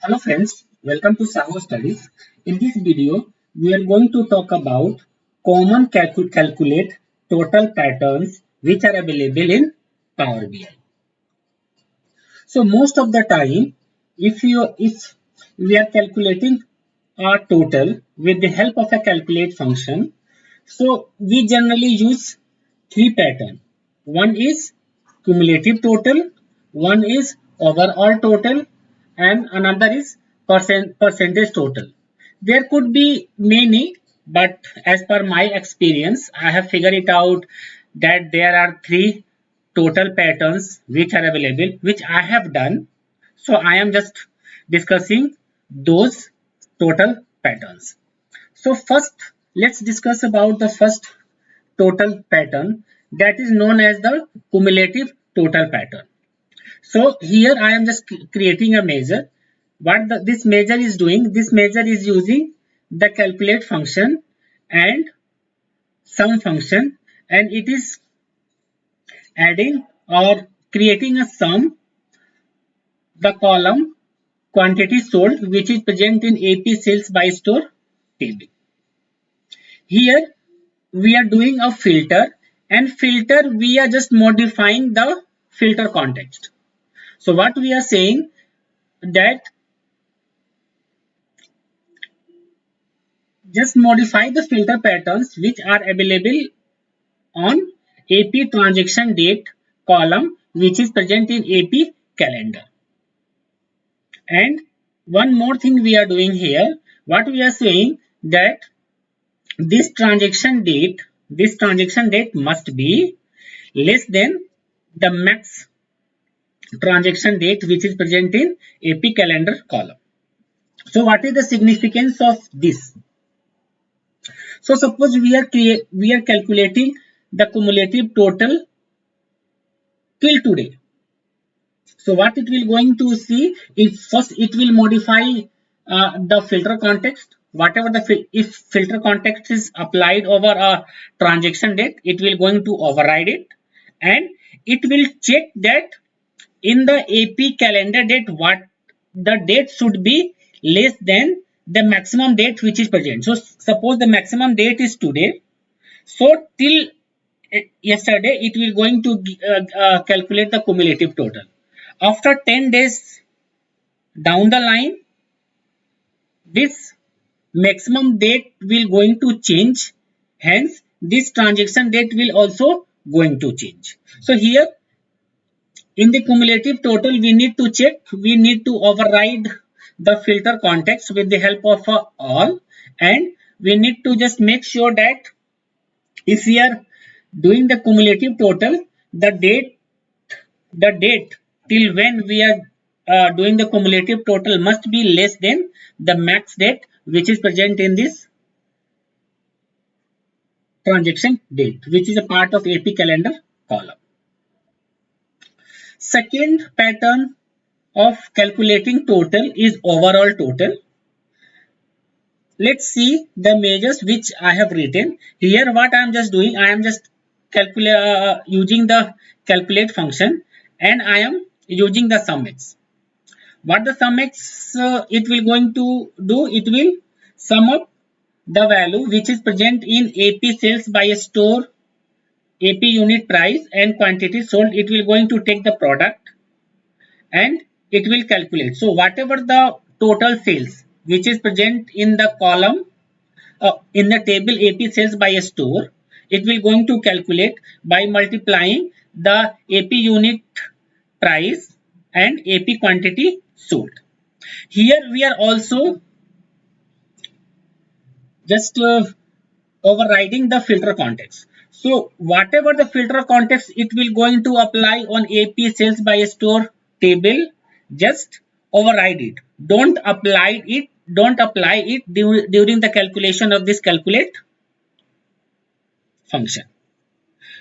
Hello friends, welcome to SahuStudies. In this video, we are going to talk about common calculate total patterns which are available in Power BI. So most of the time, if we are calculating our total with the help of a calculate function, so we generally use three patterns. One is cumulative total, one is overall total, and another is percentage total. There could be many, but as per my experience, I have figured it out that there are three total patterns which are available, which I have done. So I am just discussing those total patterns. So first, let's discuss about the first total pattern, that is known as the cumulative total pattern. So here I am just creating a measure. What this measure is doing, this measure is using the calculate function and sum function, and it is adding or creating a sum, the column quantity sold, which is present in AP sales by store table. Here we are doing a filter, and filter we are just modifying the filter context. So what we are saying that just modify the filter patterns which are available on AP transaction date column, which is present in AP calendar. And one more thing we are doing here, what we are saying that this transaction date must be less than the max transaction date which is present in AP calendar column. So what is the significance of this? So suppose we are calculating the cumulative total till today. So what it will going to see is, first it will modify the filter context. Whatever the if filter context is applied over a transaction date, it will going to override it, and it will check that in the AP calendar date what the date should be less than the maximum date which is present. So suppose the maximum date is today, so till yesterday it will going to calculate the cumulative total. After 10 days down the line, this maximum date will going to change, hence this transaction date will also going to change. So here in the cumulative total we need to check, we need to override the filter context with the help of all, and we need to just make sure that if we are doing the cumulative total, the date till when we are doing the cumulative total must be less than the max date which is present in this transaction date, which is a part of AP calendar column. Second pattern of calculating total is overall total. Let's see the measures which I have written here. What I am just doing, I am just using the calculate function, and I am using the sumx. What the sumx it will going to do, it will sum up the value which is present in AP sales by a store, AP unit price and quantity sold. It will going to take the product and it will calculate. So whatever the total sales which is present in the column in the table AP sales by a store, it will going to calculate by multiplying the AP unit price and AP quantity sold. Here we are also just overriding the filter context. So whatever the filter context it will going to apply on AP sales by a store table, just override it. Don't apply it during the calculation of this calculate function.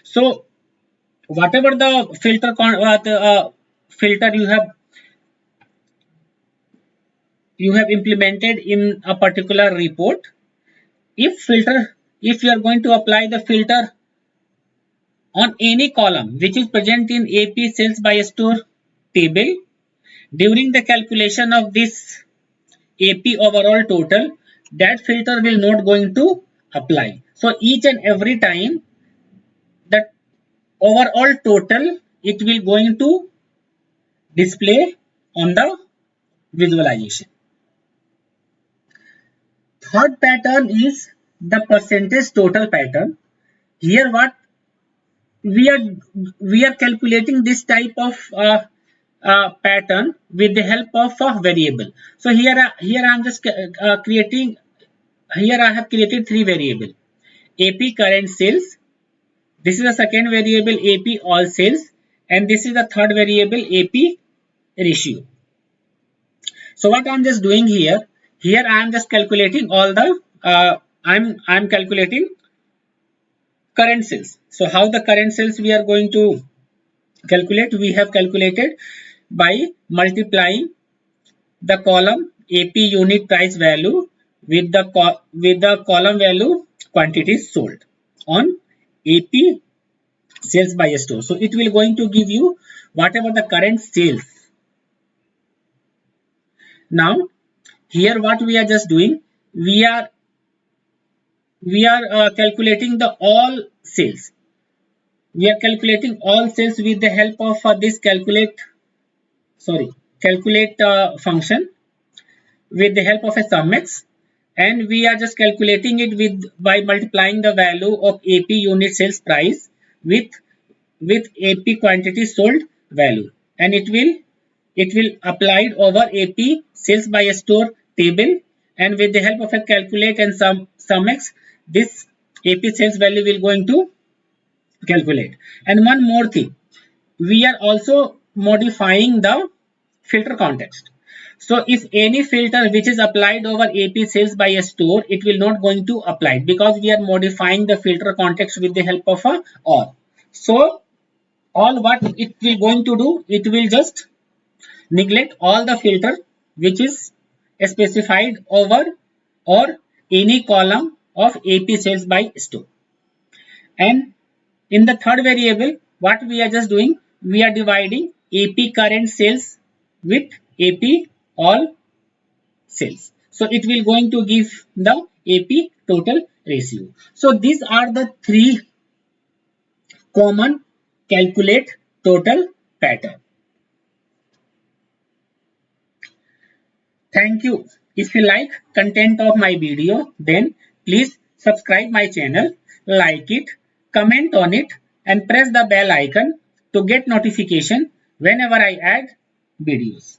So whatever the filter you have implemented in a particular report, if you are going to apply the filter on any column which is present in AP sales by store table, during the calculation of this AP overall total, that filter will not going to apply. So each and every time that overall total, it will going to display on the visualization. Third pattern is the percentage total pattern. Here what we are we are calculating this type of pattern with the help of a variable. So here I am just creating, here I have created three variable: AP current sales, this is the second variable AP all sales, and this is the third variable AP ratio. So what I'm just doing here, I am just calculating all the I'm calculating current sales. So how the current sales we are going to calculate? We have calculated by multiplying the column AP unit price value with the column value quantities sold on AP sales by store. So it will going to give you whatever the current sales. Now here what we are just doing, we are calculating the all sales. We are calculating all sales with the help of this calculate function with the help of a sumx, and we are just calculating it with by multiplying the value of AP unit sales price with AP quantity sold value, and it will applied over AP sales by store table, and with the help of a calculate and sumx, this AP sales value will going to calculate. And one more thing, we are also modifying the filter context. So if any filter which is applied over AP sales by a store, it will not going to apply because we are modifying the filter context with the help of a or. So all what it will going to do, it will just neglect all the filter which is specified over or any column of AP sales by store. And in the third variable, what we are just doing, we are dividing AP current sales with AP all sales. So it will going to give the AP total ratio. So these are the three common calculate total pattern. Thank you. If you like content of my video, then please subscribe my channel, like it, comment on it, and press the bell icon to get notification whenever I add videos.